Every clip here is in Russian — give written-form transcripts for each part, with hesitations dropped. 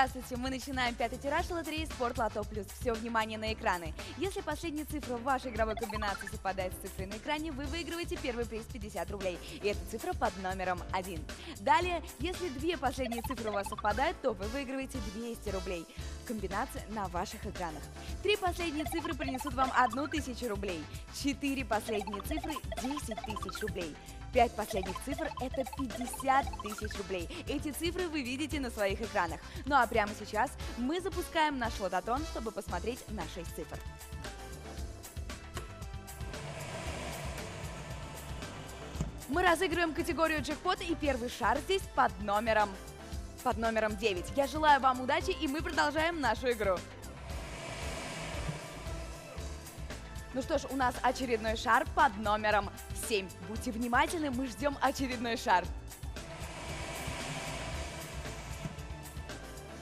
Здравствуйте, мы начинаем пятый тираж лотереи «Спорт Лото Плюс». Все внимание на экраны. Если последняя цифра в вашей игровой комбинации совпадает с цифрой на экране, вы выигрываете первый приз 50 рублей. И эта цифра под номером 1. Далее, если две последние цифры у вас совпадают, то вы выигрываете 200 рублей. Комбинация на ваших экранах. Три последние цифры принесут вам 1000 рублей. Четыре последние цифры – 10 тысяч рублей. 5 последних цифр – это 50 тысяч рублей. Эти цифры вы видите на своих экранах. Ну а прямо сейчас мы запускаем наш лототрон, чтобы посмотреть на 6 цифр. Мы разыгрываем категорию джекпот, и первый шар здесь под номером 9. Я желаю вам удачи, и мы продолжаем нашу игру. Ну что ж, у нас очередной шар под номером 7. Будьте внимательны, мы ждем очередной шар.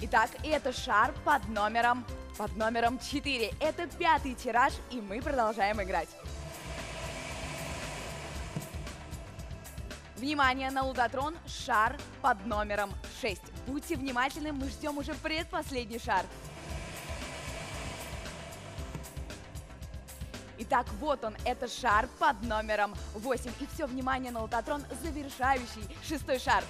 Итак, это шар под номером 4. Это пятый тираж, и мы продолжаем играть. Внимание, на лототрон шар под номером 6. Будьте внимательны, мы ждем уже предпоследний шар. Итак, вот он, это шар под номером 8. И все внимание на лототрон, завершающий шестой шар.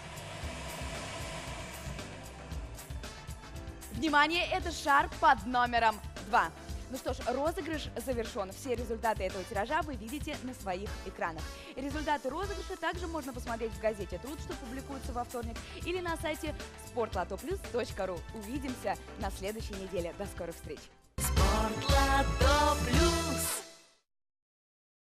Внимание, это шар под номером 2. Ну что ж, розыгрыш завершен. Все результаты этого тиража вы видите на своих экранах. Результаты розыгрыша также можно посмотреть в газете «Труд», что публикуется во вторник, или на сайте sportlotoplus.ru. Увидимся на следующей неделе. До скорых встреч! Спорт, Лото,